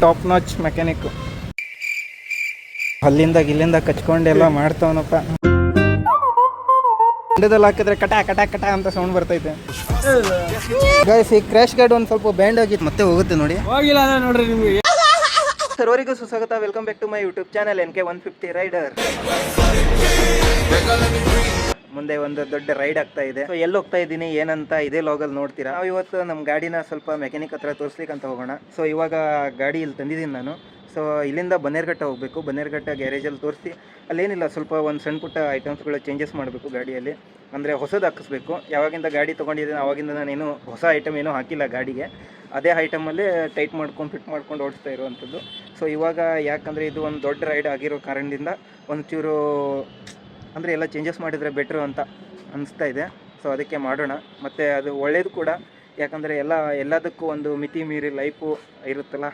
Top notch mechanic. ಅಲ್ಲಿಂದ ಕಚ್ಕೊಂಡೆಲ್ಲ ಮಾಡ್ತಾವನಪ್ಪ. ಮಂಡ್ಯದಲ್ಲಿ ಹಾಕಿದ್ರೆ ಕಟ ಕಟ ಕಟ ಅಂತ ಸೌಂಡ್ ಬರ್ತೈತೆ. ಗೈಸ್ ಈ ಕ್ರ್ಯಾಶ್ ಗಾರ್ಡ್ ಒಂದು ಸ್ವಲ್ಪ ಬ್ಯಾಂಡ್ ಆಗಿತ್ತು, ಮತ್ತೆ ಹೋಗುತ್ತೆ ನೋಡಿ. ಹೋಗಿಲ್ಲ ನೋಡ್ರಿ ನಿಮ್ಗೆ. ಸರ್ವರಿಗೂ ಸುಸ್ವಾಗತ. Welcome back to my YouTube channel NK150 rider. ಮುಂದೆ ಒಂದು ದೊಡ್ಡ ರೈಡ್ ಆಗ್ತಾ ಇದೆ. ಸೊ ಎಲ್ಲಿ ಹೋಗ್ತಾ ಇದ್ದೀನಿ ಏನಂತ ಇದೇ ಲಾಗಲ್ಲಿ ನೋಡ್ತೀರಾ. ನಾವು ಇವತ್ತು ನಮ್ಮ ಗಾಡಿನ ಸ್ವಲ್ಪ ಮೆಕ್ಯಾನಿಕ್ ಹತ್ರ ತೋರಿಸ್ಲಿಕ್ಕೆ ಅಂತ ಹೋಗೋಣ. ಸೊ ಇವಾಗ ಗಾಡಿ ಇಲ್ಲಿ ತಂದಿದ್ದೀನಿ ನಾನು. ಸೊ ಇಲ್ಲಿಂದ ಬನ್ನೇರ್ಘಟ್ಟ ಹೋಗಬೇಕು. ಬನ್ನೇರ್ಘಟ್ಟ ಗ್ಯಾರೇಜಲ್ಲಿ ತೋರಿಸಿ ಅಲ್ಲೇನಿಲ್ಲ, ಸ್ವಲ್ಪ ಒಂದು ಸಣ್ಣ ಪುಟ್ಟ ಐಟಮ್ಸ್ಗಳು ಚೇಂಜಸ್ ಮಾಡಬೇಕು ಗಾಡಿಯಲ್ಲಿ. ಅಂದರೆ ಹೊಸದು ಹಾಕಿಸ್ಬೇಕು. ಯಾವಾಗಿಂದ ಗಾಡಿ ತೊಗೊಂಡಿದ್ದೀನಿ ಆವಾಗಿಂದ ನಾನೇನು ಹೊಸ ಐಟಮ್ ಏನೂ ಹಾಕಿಲ್ಲ ಗಾಡಿಗೆ. ಅದೇ ಐಟಮಲ್ಲಿ ಟೈಟ್ ಮಾಡ್ಕೊಂಡು ಫಿಟ್ ಮಾಡ್ಕೊಂಡು ಓಡಿಸ್ತಾ ಇರುವಂಥದ್ದು. ಸೊ ಇವಾಗ ಯಾಕಂದರೆ ಇದು ಒಂದು ದೊಡ್ಡ ರೈಡ್ ಆಗಿರೋ ಕಾರಣದಿಂದ ಒಂಚೂರು ಅಂದರೆ ಎಲ್ಲ ಚೇಂಜಸ್ ಮಾಡಿದರೆ ಬೆಟ್ರು ಅಂತ ಅನಿಸ್ತಾ ಇದೆ. ಸೊ ಅದಕ್ಕೆ ಮಾಡೋಣ. ಮತ್ತು ಅದು ಒಳ್ಳೇದು ಕೂಡ, ಯಾಕಂದರೆ ಎಲ್ಲದಕ್ಕೂ ಒಂದು ಮಿತಿ ಮೀರಿ ಲೈಫು ಇರುತ್ತಲ್ಲ.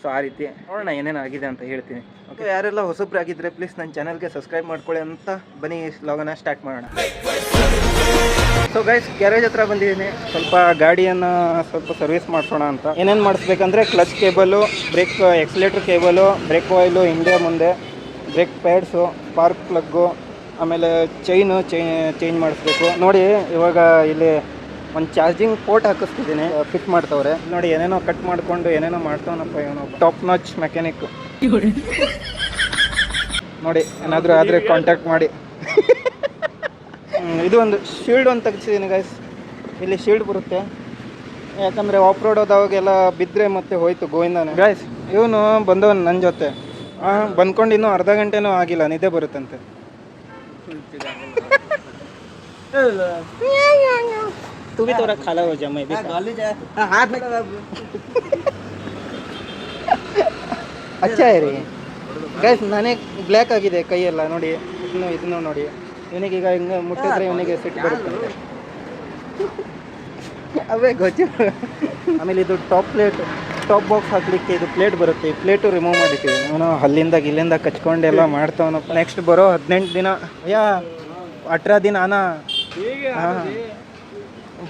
ಸೊ ಆ ರೀತಿ ನೋಡೋಣ ಏನೇನು ಆಗಿದೆ ಅಂತ ಹೇಳ್ತೀನಿ. ಓಕೆ, ಯಾರೆಲ್ಲ ಹೊಸಬ್ರಾಗಿದ್ದರೆ ಪ್ಲೀಸ್ ನನ್ನ ಚಾನಲ್ಗೆ ಸಬ್ಸ್ಕ್ರೈಬ್ ಮಾಡ್ಕೊಳ್ಳಿ ಅಂತ ಬನ್ನಿ ಲಾಗನ್ನ ಸ್ಟಾರ್ಟ್ ಮಾಡೋಣ. ಸೊ ಗೈಸ್, ಗ್ಯಾರೇಜ್ ಹತ್ರ ಬಂದಿದ್ದೀನಿ. ಸ್ವಲ್ಪ ಗಾಡಿಯನ್ನು ಸ್ವಲ್ಪ ಸರ್ವಿಸ್ ಮಾಡಿಸೋಣ ಅಂತ. ಏನೇನು ಮಾಡಿಸ್ಬೇಕಂದ್ರೆ clutch cable, brake accelerator cable, brake oil, ಹಿಂದೆ ಮುಂದೆ ಬ್ರೇಕ್ ಪ್ಯಾಡ್ಸು, ಸ್ಪಾರ್ಕ್ ಪ್ಲಗ್ಗು, ಆಮೇಲೆ ಚೈನ್ ಮಾಡಿಸ್ಬೇಕು. ನೋಡಿ ಇವಾಗ ಇಲ್ಲಿ ಒಂದು ಚಾರ್ಜಿಂಗ್ ಪೋರ್ಟ್ ಹಾಕಿಸ್ತಿದ್ದೀನಿ, ಫಿಟ್ ಮಾಡ್ತವ್ರೆ ನೋಡಿ. ಏನೇನೋ ಕಟ್ ಮಾಡ್ಕೊಂಡು ಏನೇನೋ ಮಾಡ್ತಾವನಪ್ಪ ಇವನು. ಟಾಪ್ ನಾಚ್ ಮೆಕ್ಯಾನಿಕ್ ನೋಡಿ. ಏನಾದರೂ ಆದರೆ ಕಾಂಟ್ಯಾಕ್ಟ್ ಮಾಡಿ. ಇದು ಒಂದು ಶೀಲ್ಡ್ ಒಂದು ತೆಗ್ಸಿದ್ದೀನಿ ಗೈಸ್. ಇಲ್ಲಿ ಶೀಲ್ಡ್ ಬರುತ್ತೆ, ಯಾಕಂದರೆ ಆಫ್ ರೋಡ್ ಹೋದವಾಗೆಲ್ಲ ಬಿದ್ದರೆ ಮತ್ತೆ ಹೋಯ್ತು ಗೋವಿಂದಾನೆ. ಗೈಸ್ ಇವನು ಬಂದವನು ನನ್ನ ಜೊತೆ. ಬಂದ್ಕೊಂಡು ಇನ್ನೂ ಅರ್ಧ ಗಂಟೆನೂ ಆಗಿಲ್ಲ, ನಿದ್ದೆ ಬರುತ್ತಂತೆ. तू भी थोड़ा खाला हो जा, मैं भी हाथ में अच्छा है ರೀ ಗೈಸ್. ನಾನೇ ಬ್ಲ್ಯಾಕ್ ಆಗಿದೆ ಕೈಯೆಲ್ಲ ನೋಡಿ. ಇದನ್ನು ನೋಡಿ, ಇವನಿಗೆ ಈಗ ಹಿಂಗೆ ಮುಟ್ಟಿದ್ರೆ ಇವನಿಗೆ ಸಿಟ್ಟು ಬರುತ್ತೆ. ಅವೇ ಗೊತ್ತು. ಆಮೇಲೆ ಇದು ಟಾಪ್ ಬಾಕ್ಸ್ ಹಾಕ್ಲಿಕ್ಕೆ ಇದು ಪ್ಲೇಟ್ ಬರುತ್ತೆ. ಈ ಪ್ಲೇಟು ರಿಮೂವ್ ಮಾಡಿದ್ದೀವಿ. ಅವನು ಅಲ್ಲಿಂದ ಕಚ್ಕೊಂಡೆಲ್ಲ ಮಾಡ್ತಾವನಪ್ಪ. ನೆಕ್ಸ್ಟ್ ಬರೋ 18 ದಿನ ಯಾ 18 दिन आना। हाँ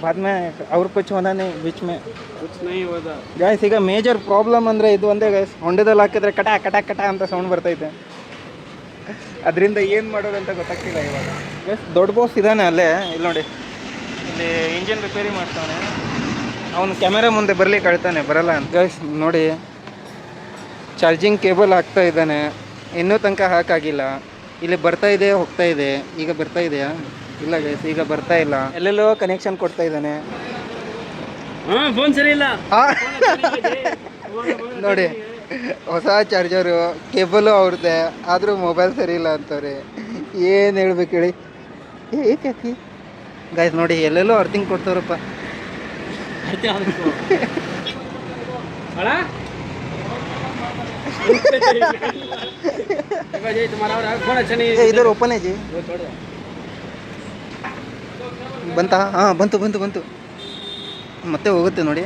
बाद में और कुछ होना नहीं, बीच में कुछ नहीं होता ಗೈಸ್. ಈಗ ಮೇಜರ್ ಪ್ರಾಬ್ಲಮ್ ಅಂದರೆ ಇದು ಒಂದೇ ಗೈಸ್. ಹೊಂಡದಲ್ಲಿ ಹಾಕಿದ್ರೆ ಕಟ ಕಟ ಕಟ ಅಂತ ಸೌಂಡ್ ಬರ್ತೈತೆ. ಅದರಿಂದ ಏನು ಮಾಡೋದಂತ ಗೊತ್ತಾಗ್ತಿಲ್ಲ ಇವಾಗ ಗೈಸ್. ದೊಡ್ಡ ಬಾಸ್ ಇದ್ದಾನೆ ಅಲ್ಲೇ, ಇಲ್ಲಿ ನೋಡಿ. ಇಲ್ಲಿ ಇಂಜಿನ್ ರಿಪೇರಿ ಮಾಡ್ತಾನೆ. ಅವನು ಕ್ಯಾಮೆರಾ ಮುಂದೆ ಬರ್ಲಿಕ್ಕೆ ಹೇಳ್ತಾನೆ, ಬರಲ್ಲ ಅಂತ ಗೈಸ್. ನೋಡಿ ಚಾರ್ಜಿಂಗ್ ಕೇಬಲ್ ಹಾಕ್ತಾ ಇದ್ದಾನೆ, ಇನ್ನೂ ತನಕ ಹಾಕಾಗಿಲ್ಲ. ಇಲ್ಲಿ ಬರ್ತಾ ಇದೆ, ಹೋಗ್ತಾ ಇದೆ. ಈಗ ಬರ್ತಾ ಇದೆಯಾ? ಇಲ್ಲ ಗೈಸ್, ಈಗ ಬರ್ತಾ ಇಲ್ಲ. ಎಲ್ಲೆಲ್ಲೋ ಕನೆಕ್ಷನ್ ಕೊಡ್ತಾ ಇದ್ದಾನೆ. ಫೋನ್ ಸರಿ ಇಲ್ಲ ನೋಡಿ, ಹೊಸ ಚಾರ್ಜರು, ಕೇಬಲು ಅವ್ರದ್ದೆ, ಆದರೂ ಮೊಬೈಲ್ ಸರಿ ಇಲ್ಲ ಅಂತವ್ರೆ. ಏನು ಹೇಳ್ಬೇಕು ಹೇಳಿ. ಏಕೆ ಗೈಸ್ ನೋಡಿ, ಎಲ್ಲೆಲ್ಲೋ ಅರ್ಥಿಂಗ್ ಕೊಡ್ತಾರಪ್ಪ. इधर ओपन है जी. ಬಂತಾ? ಹಾಂ ಬಂತು. ಮತ್ತೆ ಹೋಗುತ್ತೆ ನೋಡಿ.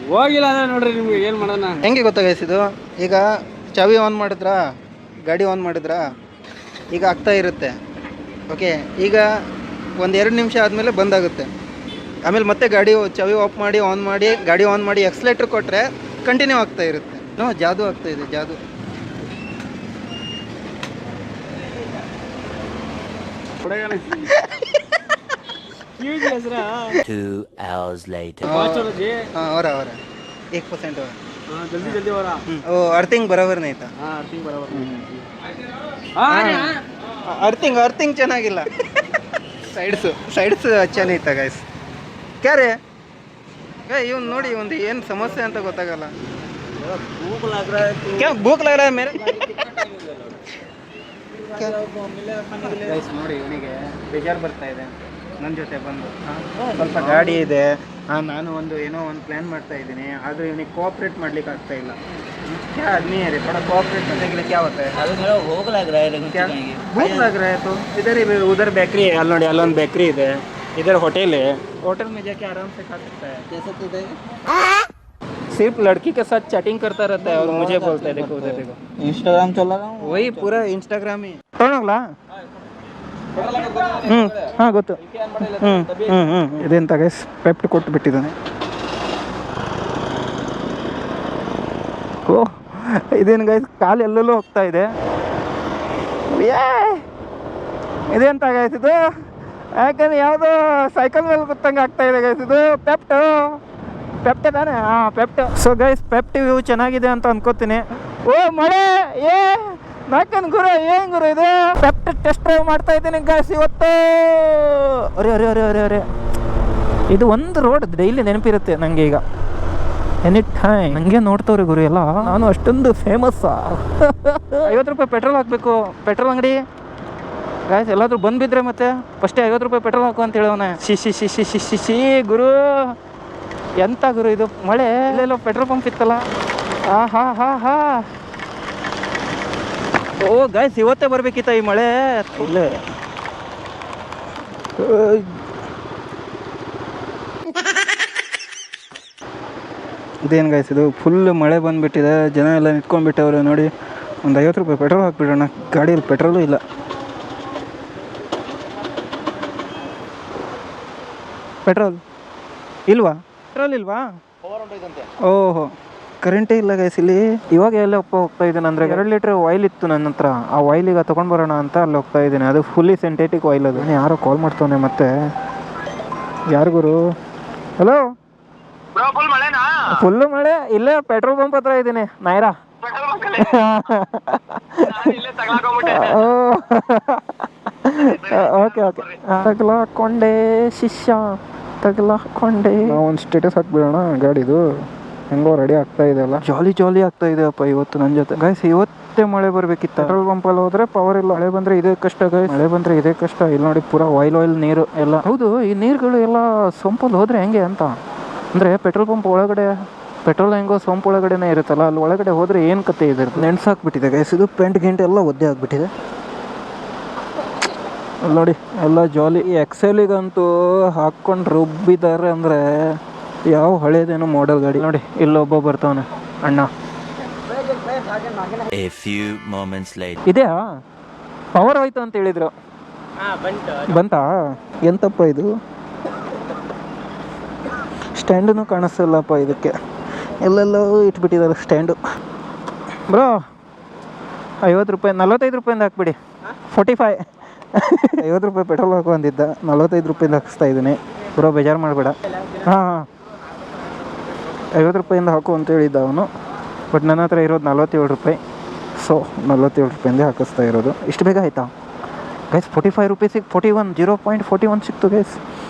ಹೋಗಿಲ್ಲ ನೋಡ್ರಿ ನಿಮ್ಗೆ. ಏನು ಮಾಡೋಣ? ಹೆಂಗೆ ಗೊತ್ತಾಗೈಸಿದು? ಈಗ ಚಾವಿ ಆನ್ ಮಾಡಿದ್ರಾ, ಗಾಡಿ ಆನ್ ಮಾಡಿದ್ರಾ, ಈಗ ಆಗ್ತಾ ಇರುತ್ತೆ. ಓಕೆ, ಈಗ 1-2 ನಿಮಿಷ ಆದಮೇಲೆ ಬಂದಾಗುತ್ತೆ. ಆಮೇಲೆ ಮತ್ತೆ ಗಾಡಿ ಚಾವಿ ಆಫ್ ಮಾಡಿ ಗಾಡಿ ಆನ್ ಮಾಡಿ ಎಕ್ಸಲೇಟ್ರ್ ಕೊಟ್ಟರೆ ಕಂಟಿನ್ಯೂ ಆಗ್ತಾ ಇರುತ್ತೆ. ಜಾದು ಆಗ್ತಾ ಇದೆ, ಜಾದು. और 1% और जल्दी हो रहा. वो अर्थिंग बराबर नहीं था. अर्थिंग बराबर. अर्थिंग ಚೆನ್ನಾಗಿಲ್ಲ. ಸೈಡ್ಸ್ अच्छा नहीं था गाइस. क्या रे ಇವನು ನೋಡಿ, ಒಂದು ಏನು ಸಮಸ್ಯೆ ಅಂತ ಗೊತ್ತಾಗಲ್ಲ. भूख लग रहा है. क्या भूख लग रहा है मेरे? ಗೈಸ್ ನೋಡಿ, ಇವನಿಗೆ ಬೇಜಾರು ಬರ್ತಾ ಇದೆ ನನ್ನ ಜೊತೆ ಬಂದು. ಸ್ವಲ್ಪ ಗಾಡಿ ಇದೆ, ನಾನು ಏನೋ ಒಂದು ಪ್ಲ್ಯಾನ್ ಮಾಡ್ತಾ ಇದ್ದೀನಿ, ಆದರೂ ಇವನಿಗೆ ಕೋಆಪ್ರೇಟ್ ಮಾಡ್ಲಿಕ್ಕೆ ಆಗ್ತಾ ಇಲ್ಲ. क्या आदमी है रे, थोड़ा कोऑपरेट करने के लिए क्या होता है? अभी मेरा भूख लग रहा है. क्या भूख लग रहा है तो इधर ही, उधर बेकरी है. अल्लोड़ी अल्लोन बेकरी है, इधर होटल है. होटल में जाके आराम से खा सकता है. कैसे? सिर्फ लड़की के साथ चैटिंग करता रहता है और मुझे बोलता है देखो उधर देखो. इंस्टाग्राम चला रहा हूँ. वही पूरा इंस्टाग्राम ही. ತೊಗೊಳಲ್ಲ? ಹಾಂ ಗೊತ್ತು. ಇದೆಂತ ಗೈಸ್, ಪೆಪ್ಟ್ ಕೊಟ್ಟು ಬಿಟ್ಟಿದ್ದಾನೆ. ಓಹ್ ಇದೇನು ಗೈಸ್ ಕಾಲು ಎಲ್ಲೆಲ್ಲೂ ಹೋಗ್ತಾ ಇದೆ. ಇದೇಂತ ಗೈಸ್ ಇದು, ಯಾಕಂದ್ರೆ ಯಾವುದೋ ಸೈಕಲ್ ಮೇಲೆ ಕೂತಂಗೆ ಆಗ್ತಾ ಇದೆ ಗೈಸ್. ಇದು ಪೆಪ್ಟೆ ತಾನೇ? ಹಾಂ ಪೆಪ್ಟೆ. ಸೊ ಗೈಸ್ ಪೆಪ್ಟಿ ವ್ಯೂ ಚೆನ್ನಾಗಿದೆ ಅಂತ ಅನ್ಕೋತೀನಿ. ಓ ಮಳೆ ನಾಕನ್ ಗುರು, ಏನು ಗುರು ಇದು? ಪೆಪ್ಟ್ ಟೆಸ್ಟ್ ಡ್ರೈವ್ ಮಾಡ್ತಾ ಇದ್ದೀನಿ ಗೈಸ್ ಇವತ್ತು. ಅರೆ ಅರೆ ಅರೆ ಅರೆ ಅರೆ ಇದು ಒಂದು ರೋಡ್ ಡೈಲಿ ನೆನಪಿರುತ್ತೆ ನನಗೆ ಈಗ ಎನಿ ಟೈಮ್. ನನಗೆ ನೋಡ್ತವ್ರೆ ಗುರು ಎಲ್ಲ, ನಾನು ಅಷ್ಟೊಂದು ಫೇಮಸ್ಸಾ? 50 ರೂಪಾಯಿ ಪೆಟ್ರೋಲ್ ಹಾಕಬೇಕು. ಪೆಟ್ರೋಲ್ ಅಂಗಡಿ ಗಾಯ್ಸ್ ಎಲ್ಲಾದರೂ ಬಂದುಬಿದ್ರೆ ಮತ್ತೆ ಫಸ್ಟೇ 50 ರೂಪಾಯಿ ಪೆಟ್ರೋಲ್ ಹಾಕು ಅಂತ ಹೇಳೋನೆ. ಶಿ ಗುರು, ಎಂಥ ಗುರು ಇದು ಮಳೆ? ಇಲ್ಲೆಲ್ಲೋ ಪೆಟ್ರೋಲ್ ಪಂಪ್ ಇತ್ತಲ್ಲ. ಹಾ ಓ ಗಾಯ್ಸ್ ಇವತ್ತೇ ಬರಬೇಕಿತ್ತ ಈ ಮಳೆ? ಇಲ್ಲ ಇದೇನು ಗಾಯ್ಸ್ ಇದು ಫುಲ್ ಮಳೆ ಬಂದುಬಿಟ್ಟಿದೆ, ಜನ ಎಲ್ಲ ನಿಂತ್ಕೊಂಡ್ಬಿಟ್ಟವ್ರೆ ನೋಡಿ. ಒಂದು 50 ರೂಪಾಯಿ ಪೆಟ್ರೋಲ್ ಹಾಕ್ಬಿಡೋಣ, ಗಾಡಿಯಲ್ಲಿ ಪೆಟ್ರೋಲು ಇಲ್ಲ. ಪೆಟ್ರೋಲ್ ಇಲ್ವಾ? ಓಹೋ ಕರೆಂಟೇ ಇಲ್ಲ ಗೈಸ್ ಇಲ್ಲಿ. ಇವಾಗ ಎಲ್ಲ ಹೋಗ್ತಾ ಇದ್ದೀನಿ ಅಂದರೆ 2 ಲೀಟ್ರ್ ಆಯಿಲ್ ಇತ್ತು ನನ್ನ ಹತ್ರ. ಆ ಆಯಿಲಿಗೆ ತೊಗೊಂಡು ಬರೋಣ ಅಂತ ಅಲ್ಲಿ ಹೋಗ್ತಾ ಇದ್ದೀನಿ. ಅದು ಫುಲ್ಲಿ ಸಿಂಥೆಟಿಕ್ ಆಯಿಲ್. ಅದು ಯಾರೋ ಕಾಲ್ ಮಾಡ್ತಾನೆ ಮತ್ತೆ. ಯಾರಿಗುರು? ಹಲೋ, ಫುಲ್ಲು ಮಳೆ. ಇಲ್ಲೇ ಪೆಟ್ರೋಲ್ ಪಂಪ್ ಹತ್ರ ಇದ್ದೀನಿ ನಾಯ್ರಾ. ಓಕೆ ತಗಲಾಕೊಂಡೆ ಶಿಷ್ಯ, ತಗಲಾಕೊಂಡೆ. ಒಂದು ಸ್ಟೇಟಸ್ ಹಾಕ್ಬಿಡೋಣ ಗಾಡಿದು. ಹೆಂಗೋ ರೆಡಿ ಆಗ್ತಾ ಇದೆ ಅಲ್ಲ, ಜಾಲಿ ಆಗ್ತಾ ಇದೆ ಅಪ್ಪ ಇವತ್ತು ನನ್ನ ಜೊತೆ. ಗೈಸ್ ಇವತ್ತೇ ಮಳೆ ಬರ್ಬೇಕಿತ್ತು. ಪೆಟ್ರೋಲ್ ಪಂಪಲ್ಲಿ ಹೋದ್ರೆ ಪವರ್ ಇಲ್ಲ, ಮಳೆ ಬಂದ್ರೆ ಇದೇ ಕಷ್ಟ ಗೈಸ್. ಮಳೆ ಬಂದ್ರೆ ಇದೇ ಕಷ್ಟ. ಇಲ್ಲಿ ನೋಡಿ ಪೂರಾ ಆಯಿಲ್ ನೀರು ಎಲ್ಲ. ಹೌದು, ಈ ನೀರುಗಳು ಎಲ್ಲ ಸೊಂಪಲ್ಲಿ ಹೋದ್ರೆ ಹೆಂಗೆ ಅಂತ ಅಂದರೆ, ಪೆಟ್ರೋಲ್ ಪಂಪ್ ಒಳಗಡೆ ಪೆಟ್ರೋಲ್ ಹೆಂಗೋ ಸೊಂಪು ಒಳಗಡೆನೇ ಇರುತ್ತಲ್ಲ, ಅಲ್ಲಿ ಒಳಗಡೆ ಹೋದ್ರೆ ಏನು ಕತೆ ಇದೆ? ನೆನ್ಸಾಕ್ಬಿಟ್ಟಿದೆ ಗೈಸ್ ಇದು. ಪೆಂಟ್ ಎಲ್ಲ ಒದ್ದೆ ಆಗ್ಬಿಟ್ಟಿದೆ ನೋಡಿ. ಎಲ್ಲ ಜಾಲಿ. ಈ ಎಕ್ಸೆಲಿಗಂತೂ ಹಾಕ್ಕೊಂಡು ರುಬ್ಬಿದ್ದಾರೆ ಅಂದರೆ ಯಾವ ಹಳೇದೇನೋ ಮಾಡೆಲ್ ಗಾಡಿ ನೋಡಿ. ಇಲ್ಲೊಬ್ಬ ಬರ್ತಾವನೆ ಅಣ್ಣ. ಇದೆಯಾ ಪವರ್ ಹೋಯ್ತು ಅಂತ ಹೇಳಿದ್ರು. ಬಂತಾ? ಎಂತಪ್ಪ ಇದು? ಸ್ಟ್ಯಾಂಡೂ ಕಾಣಿಸ್ತಲ್ಲಪ್ಪ ಇದಕ್ಕೆ. ಎಲ್ಲೆಲ್ಲೋ ಇಟ್ಬಿಟ್ಟಿದ್ದಾರೆ ಸ್ಟ್ಯಾಂಡು. ಬ್ರೋ 50 ರೂಪಾಯಿ, 45 ರೂಪಾಯಿಂದ ಹಾಕ್ಬಿಡಿ. 45 50 ರೂಪಾಯಿ ಪೆಟ್ರೋಲ್ ಹಾಕೋ ಅಂದಿದ್ದ, 45 ರೂಪಾಯಿಂದ ಹಾಕಿಸ್ತಾ ಇದ್ದೀನಿ ಬ್ರೋ, ಬೇಜಾರು ಮಾಡಬೇಡ. ಹಾಂ 50 ರೂಪಾಯಿಂದ ಹಾಕು ಅಂತ ಹೇಳಿದ್ದ ಅವನು. ಬಟ್ ನನ್ನ ಹತ್ರ ಇರೋದು 47 ರೂಪಾಯಿ. ಸೊ 47 ರೂಪಾಯಿಂದ ಹಾಕಿಸ್ತಾ ಇರೋದು. ಇಷ್ಟು ಬೇಗ ಆಯಿತಾ ಗೈಸ್? 45 ರೂಪೀಸಿಗೆ 41 0.41 ಸಿಕ್ತು ಗೈಸ್.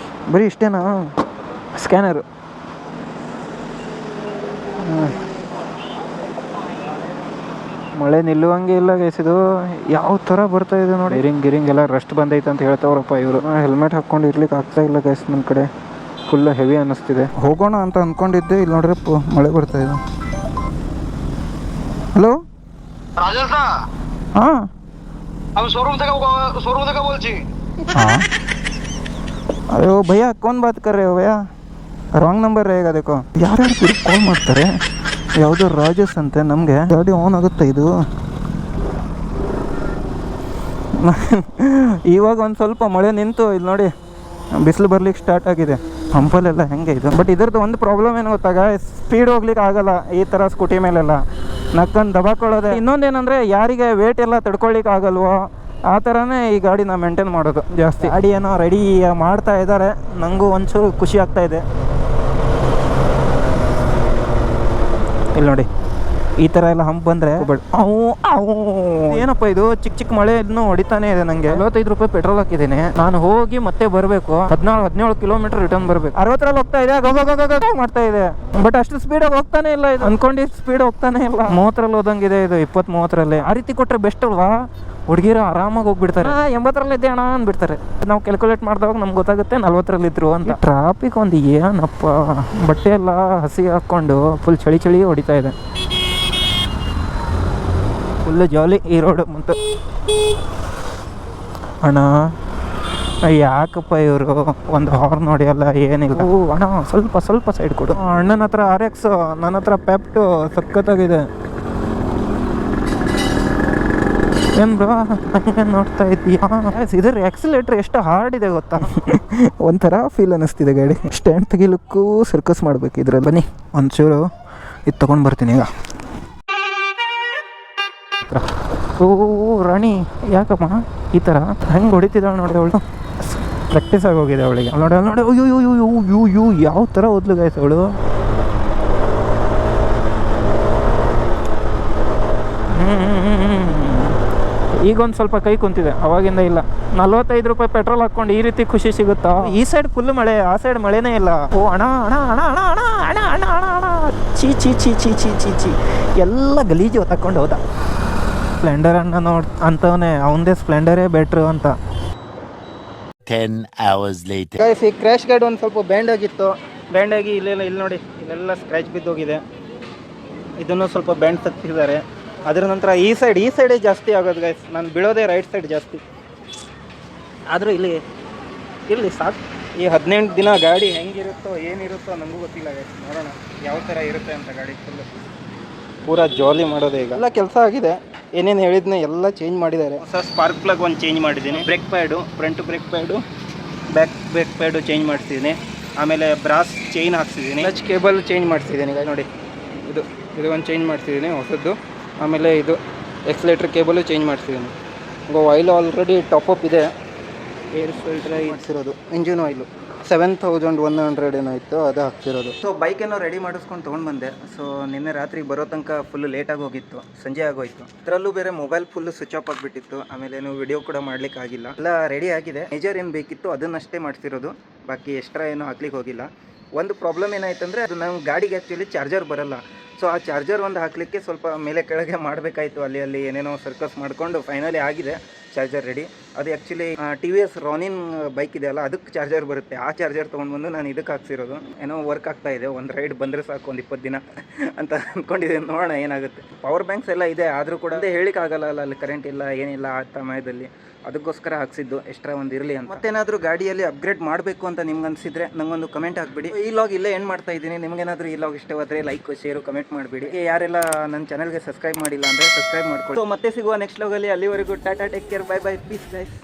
ಬರೀ ಇಷ್ಟೇನಾ? ಸ್ಕ್ಯಾನರು. ಮಳೆ ನಿಲ್ಲುವಂಗೆ ಇಲ್ಲ ಗೈಸ್ ಇದು. ಯಾವ ಥರ ಬರ್ತಾ ಇದೆ ನೋಡಿ. ಗಿರಿಂಗ್ ಎಲ್ಲ ರಸ್ಟ್ ಬಂದೈತೆ ಅಂತ ಹೇಳ್ತಾವ್ರಪ್ಪ ಇವರು. ಹೆಲ್ಮೆಟ್ ಹಾಕ್ಕೊಂಡು ಇರ್ಲಿಕ್ಕೆ ಆಗ್ತಾ ಇಲ್ಲ ಗೈಸ್. ನನ್ನ ಕಡೆ ಫುಲ್ ಹೆವಿ ಅನ್ನಿಸ್ತಿದೆ. ಹೋಗೋಣ ಅಂತ ಅಂದ್ಕೊಂಡಿದ್ದೆ, ಇಲ್ಲಿ ನೋಡ್ರೆ ಮಳೆ ಬರ್ತಾ ಇದೆ. হ্যালো রাজেশ দা, হ্যাঁ আমি शोरूम থেকে বলছি। हाँ अरे ओ भैया कौन बात कर रहे हो भैया? ರಾಂಗ್ ನಂಬರ್ रहेगा देखो. ಯಾರ್ಯಾರು ತಿರುಗಿ ಕಾಲ್ ಮಾಡ್ತಾರೆ. ಯಾವುದೋ ರಾಜೇಶ್ ಅಂತೆ. ನಮಗೆ ಗಾಡಿ ಆನ್ ಆಗುತ್ತೆ ಇದು. ಇವಾಗ ಒಂದು ಸ್ವಲ್ಪ ಮಳೆ ನಿಂತು ಇಲ್ಲಿ ನೋಡಿ ಬಿಸಿಲು ಬರ್ಲಿಕ್ಕೆ ಸ್ಟಾರ್ಟ್ ಆಗಿದೆ. ಹಂಪಲ್ಲೆಲ್ಲ ಹೆಂಗೆ ಇದು. ಬಟ್ ಇದ್ರದ್ದು ಒಂದು ಪ್ರಾಬ್ಲಮ್ ಏನು ಗೊತ್ತಾಗ, ಸ್ಪೀಡ್ ಹೋಗ್ಲಿಕ್ಕೆ ಆಗಲ್ಲ ಈ ಥರ ಸ್ಕೂಟಿ ಮೇಲೆಲ್ಲ. ನಕ್ಕಂಡು ದಬಾಕೊಳ್ಳೋದೆ. ಇನ್ನೊಂದೇನೆಂದರೆ, ಯಾರಿಗೆ ವೇಟ್ ಎಲ್ಲ ತಡ್ಕೊಳ್ಳಿಕ್ಕೆ ಆಗಲ್ವೋ ಆ ಥರನೇ ಈ ಗಾಡಿನ ಮೇಂಟೈನ್ ಮಾಡೋದು ಜಾಸ್ತಿ. ಗಾಡಿ ಏನೋ ರೆಡಿ ಮಾಡ್ತಾ ಇದ್ದಾರೆ, ನನಗೂ ಒಂಚೂರು ಖುಷಿ ಆಗ್ತಾ ಇದೆ. ಇಲ್ಲಿ ನೋಡಿ ಈ ಥರ ಎಲ್ಲ ಹಂಪ್ ಬಂದರೆ ಏನಪ್ಪ ಇದು ಚಿಕ್ಕ ಮಳೆ ಇನ್ನೂ ಹೊಡಿತಾನೆ ಇದೆ. ನನಗೆ 45 ರೂಪಾಯಿ ಪೆಟ್ರೋಲ್ ಹಾಕಿದ್ದೀನಿ. ನಾನು ಹೋಗಿ ಮತ್ತೆ ಬರಬೇಕು 17 ಕಿಲೋಮೀಟರ್ ರಿಟರ್ನ್ ಬರಬೇಕು. 60ರಲ್ಲಿ ಹೋಗ್ತಾ ಇದೆ, ಮಾಡ್ತಾ ಇದೆ. ಬಟ್ ಅಷ್ಟು ಸ್ಪೀಡಾಗಿ ಹೋಗ್ತಾನೆ ಇಲ್ಲ ಇದು. ಅನ್ಕೊಂಡಿದ್ದು ಸ್ಪೀಡ್ ಹೋಗ್ತಾನೆ ಇಲ್ಲ. 30ರಲ್ಲಿ ಹೋದಂಗಿದೆ ಇದು, 20-30ರಲ್ಲಿ. ಆ ರೀತಿ ಕೊಟ್ಟರೆ ಬೆಸ್ಟ್ ಅಲ್ವಾ? ಹುಡುಗಿರು ಆರಾಮಾಗಿ ಹೋಗ್ಬಿಡ್ತಾರೆ. 80ರಲ್ಲಿ ಇದ್ದೆ ಅಣ್ಣ ಅಂದ್ಬಿಡ್ತಾರೆ. ನಾವು ಕ್ಯಾಲ್ಕುಲೇಟ್ ಮಾಡಿದಾಗ ನಮ್ಗೆ ಗೊತ್ತಾಗುತ್ತೆ 40ರಲ್ಲಿ ಇದ್ರು ಅಂತ. ಟ್ರಾಫಿಕ್ ಒಂದು ಏನಪ್ಪ, ಬಟ್ಟೆ ಎಲ್ಲ ಹಸಿ ಹಾಕ್ಕೊಂಡು ಫುಲ್ ಚಳಿ ಹೊಡಿತಾ ಇದೆ. ಫುಲ್ಲು ಜಾಲಿ ಈ ರೋಡು. ಮತ್ತು ಅಣ್ಣ ಯಾಕಪ್ಪ ಇವರು ಒಂದು ಹಾರ್ನ್ ಹೊಡೆಯಲ್ಲ, ಏನಿಲ್ಲ. ಅಣ್ಣ ಸ್ವಲ್ಪ ಸೈಡ್ ಕೊಡು. ಅಣ್ಣನ ಹತ್ರ RX, ನನ್ನ ಹತ್ರ ಪೆಪ್ಟು ಸಖತ್ತಾಗಿದೆ. ಏನು ಬ್ರೋ ಹಂಗೆ ನೋಡ್ತಾ ಇದ್ದೀಯಾ? ಇದರ ಎಕ್ಸಿಲೇಟ್ರ್ ಎಷ್ಟು ಹಾರ್ಡ್ ಇದೆ ಗೊತ್ತಾ? ಒಂಥರ ಫೀಲ್ ಅನ್ನಿಸ್ತಿದೆ ಗಾಡಿ. ಸ್ಟ್ಯಾಂಡ್ ತೆಗಿಲಿಕ್ಕೂ ಸರ್ಕಸ್ ಮಾಡಬೇಕು ಇದ್ರಲ್ಲಿ. ಬನ್ನಿ ಒಂಚೂರು ಇದು ತೊಗೊಂಡು ಬರ್ತೀನಿ ಈಗ. ಹತ್ರ. ಓ ರಾಣಿ ಯಾಕಮ್ಮ ಈ ಥರ ಹೆಂಗೆ ಹೊಡಿತಿದ್ದಾಳೆ ನೋಡಿ ಅವಳು. ಪ್ರಾಕ್ಟೀಸ್ ಆಗೋಗಿದೆ ಅವಳಿಗೆ. ನೋಡಿ ನೋಡಿ ಅಯ್ಯೋ ಯೋ ಯೋ ಯೋ ಯೋ ಯಾವ ಥರ ಓದ್ಲು ಗಾಯ್ಸ್ ಅವಳು. ಈಗೊಂದು ಸ್ವಲ್ಪ ಕೈ ಕುಂತಿದೆ, ಅವಾಗಿಂದ ಇಲ್ಲ. 45 ರೂಪಾಯಿ ಪೆಟ್ರೋಲ್ ಹಾಕ್ಕೊಂಡು ಈ ರೀತಿ ಖುಷಿ ಸಿಗುತ್ತಾ? ಈ ಸೈಡ್ ಫುಲ್ ಮಳೆ, ಆ ಸೈಡ್ ಮಳೆನೇ ಇಲ್ಲ. ಓ ಅಣ್ಣ ಅಣ್ಣ ಅಣ್ಣ ಅಣ್ಣ ಅಣ್ಣ ಅಣ್ಣ ಅಣ್ಣ ಅಣ್ಣ ಅಣ್ಣ ಚೀ ಚೀ ಚೀ ಚೀ ಚೀ ಚೀ ಚೀ ಎಲ್ಲ ಗಲೀಜು ತಕೊಂಡು ಹೋದ. ಸ್ಪ್ಲೆಂಡರ್ ಅಣ್ಣ ಅಂತವನೇ, ಅವನದೇ ಸ್ಪ್ಲೆಂಡರೇ ಬೆಟ್ರು ಅಂತ. 10 hours later. ಈ ಕ್ರ್ಯಾಶ್ ಗಾರ್ಡ್ ಒಂದು ಸ್ವಲ್ಪ ಬ್ಯಾಂಡ್ ಆಗಿತ್ತು. ಬ್ಯಾಂಡ್ ಆಗಿ ಇಲ್ಲಿ ನೋಡಿ, ಇಲ್ಲೆಲ್ಲ ಸ್ಕ್ರ್ಯಾಚ್ ಬಿದ್ದೋಗಿದೆ. ಇದನ್ನು ಸ್ವಲ್ಪ ಬ್ಯಾಂಡ್ ತೆಗ್ದಿದ್ದಾರೆ. ಅದರ ನಂತರ ಈ ಸೈಡೇ ಜಾಸ್ತಿ ಆಗೋದು ಗೈಸ್. ನಾನು ಬೀಳೋದೇ ರೈಟ್ ಸೈಡ್ ಜಾಸ್ತಿ. ಆದರೂ ಇಲ್ಲಿ ಸಾಕು. ಈ 18 ದಿನ ಗಾಡಿ ಹೆಂಗಿರುತ್ತೋ ಏನಿರುತ್ತೋ ನನಗೂ ಗೊತ್ತಿಲ್ಲ ಗೈಸ್. ನೋಡೋಣ ಯಾವ ಥರ ಇರುತ್ತೆ ಅಂತ ಗಾಡಿ. ಪೂರಾ ಜಾಲಿ ಮಾಡೋದೇ ಈಗ. ಎಲ್ಲ ಕೆಲಸ ಆಗಿದೆ, ಏನೇನು ಹೇಳಿದ್ನೆ ಎಲ್ಲ ಚೇಂಜ್ ಮಾಡಿದ್ದಾರೆ. ಹೊಸ ಸ್ಪಾರ್ಕ್ ಪ್ಲಗ್ ಒಂದು ಚೇಂಜ್ ಮಾಡಿದ್ದೀನಿ. Brake pad, front brake pad, back brake pad change ಮಾಡಿಸಿದ್ದೀನಿ. ಆಮೇಲೆ ಬ್ರಾಸ್ ಚೈನ್ ಹಾಕ್ಸಿದ್ದೀನಿ. ಟಚ್ ಕೇಬಲ್ ಚೇಂಜ್ ಮಾಡಿಸಿದ್ದೀನಿ ಈಗ ನೋಡಿ. ಇದು ಒಂದು ಚೇಂಜ್ ಮಾಡಿಸಿದ್ದೀನಿ ಹೊಸದ್ದು. ಆಮೇಲೆ ಇದು ಎಕ್ಸ್ಲೇಟ್ರ್ ಕೇಬಲು ಚೇಂಜ್ ಮಾಡಿಸಿದ್ದೀನಿ. ಆಯಿಲ್ ಆಲ್ರೆಡಿ ಟಾಪಪ್ ಇದೆ. ಏರ್ ಫಿಲ್ಟರ್ ಮಾಡಿಸಿರೋದು. ಇಂಜಿನ್ ಆಯಿಲು 7100 ಏನೋ ಇತ್ತು, ಅದು ಹಾಕ್ತಿರೋದು. ಸೊ ಬೈಕೇನೋ ರೆಡಿ ಮಾಡಿಸ್ಕೊಂಡು ತೊಗೊಂಡು ಬಂದೆ. ಸೊ ನಿನ್ನೆ ರಾತ್ರಿ ಬರೋ ತನಕ ಫುಲ್ ಲೇಟಾಗಿ ಹೋಗಿತ್ತು, ಸಂಜೆ ಆಗೋಯ್ತು. ಅದರಲ್ಲೂ ಬೇರೆ ಮೊಬೈಲ್ ಫುಲ್ ಸ್ವಿಚ್ ಆಫ್ ಆಗಿಬಿಟ್ಟಿತ್ತು. ಆಮೇಲೆ ವಿಡಿಯೋ ಕೂಡ ಮಾಡ್ಲಿಕ್ಕೆ ಆಗಿಲ್ಲ. ಎಲ್ಲ ರೆಡಿ ಆಗಿದೆ. ಮೇಜರ್ ಏನು ಬೇಕಿತ್ತು ಅದನ್ನಷ್ಟೇ ಮಾಡಿಸಿರೋದು, ಬಾಕಿ ಎಕ್ಸ್ಟ್ರಾ ಏನೂ ಹಾಕ್ಲಿಕ್ಕೆ ಹೋಗಿಲ್ಲ. ಒಂದು ಪ್ರಾಬ್ಲಮ್ ಏನಾಯ್ತಂದರೆ, ಅದು ನಮ್ಮ ಗಾಡಿಗೆ ಆ್ಯಕ್ಚುಲಿ ಚಾರ್ಜರ್ ಬರೋಲ್ಲ. ಸೊ ಆ ಚಾರ್ಜರ್ ಒಂದು ಹಾಕಲಿಕ್ಕೆ ಸ್ವಲ್ಪ ಮೇಲೆ ಕೆಳಗೆ ಮಾಡಬೇಕಾಯಿತು. ಅಲ್ಲಿ ಏನೇನೋ ಸರ್ಕಸ್ ಮಾಡಿಕೊಂಡು ಫೈನಲಿ ಆಗಿದೆ ಚಾರ್ಜರ್ ರೆಡಿ. ಅದು ಆ್ಯಕ್ಚುಲಿ TVS ರಾನಿನ್ ಬೈಕ್ ಇದೆಯಲ್ಲ, ಅದಕ್ಕೆ ಚಾರ್ಜರ್ ಬರುತ್ತೆ. ಆ ಚಾರ್ಜರ್ ತೊಗೊಂಡ್ಬಂದು ನಾನು ಇದಕ್ಕೆ ಹಾಕ್ಸಿರೋದು. ಏನೋ ವರ್ಕ್ ಆಗ್ತಾ ಇದೆ. ಒಂದು ರೈಡ್ ಬಂದರೆ ಸಾಕು, ಒಂದು 20 ದಿನ ಅಂತ ಅಂದ್ಕೊಂಡಿದ್ದೀನಿ. ನೋಡೋಣ ಏನಾಗುತ್ತೆ. ಪವರ್ ಬ್ಯಾಂಕ್ಸ್ ಎಲ್ಲ ಇದೆ, ಆದರೂ ಕೂಡ ಅದೇ ಹೇಳಿಕ್ಕಾಗಲ್ಲ ಅಲ್ಲ, ಅಲ್ಲಿ ಕರೆಂಟ್ ಇಲ್ಲ ಏನಿಲ್ಲ ಆ ಸಮಯದಲ್ಲಿ. ಅದಕ್ಕೋಸ್ಕರ ಹಾಕ್ಸಿದ್ದು ಎಕ್ಸ್ಟ್ರಾ ಒಂದು ಇರಲಿ ಅಂತ. ಮತ್ತೇನಾದರೂ ಗಾಡಿಯಲ್ಲಿ ಅಪ್ಗ್ರೇಡ್ ಮಾಡಬೇಕು ಅಂತ ನಿಮ್ಗೆ ಅನಿಸಿದ್ರೆ ನಂಗೊಂದು ಕಮೆಂಟ್ ಹಾಕ್ಬಿಡಿ. ಈ ಲಾಗ್ ಇಲ್ಲೇ ಏನು ಮಾಡ್ತಾ ಇದ್ದೀನಿ. ನಿಮಗೇನಾದರೂ ಈ ಲಾಗ್ ಇಷ್ಟವಾದರೆ ಲೈಕ್, ಶೇರು, ಕಮೆಂಟ್ ಮಾಡಿಬಿಡಿ. ಯಾರೆಲ್ಲ ನನ್ನ ಚಾನಲ್ಗೆ ಸಬ್ಸ್ಕ್ರೈಬ್ ಮಾಡಿಲ್ಲ ಅಂದರೆ ಸಬ್ಸ್ಕ್ರೈಬ್ ಮಾಡ್ಕೊಳ್ಳಿ. ಸೊ ಮತ್ತೆ ಸಿಗುವ ನೆಕ್ಸ್ಟ್ ಲಾಗಲ್ಲಿ. ಅಲ್ಲಿವರೆಗೂ tata, take care, bye bye, peace guys.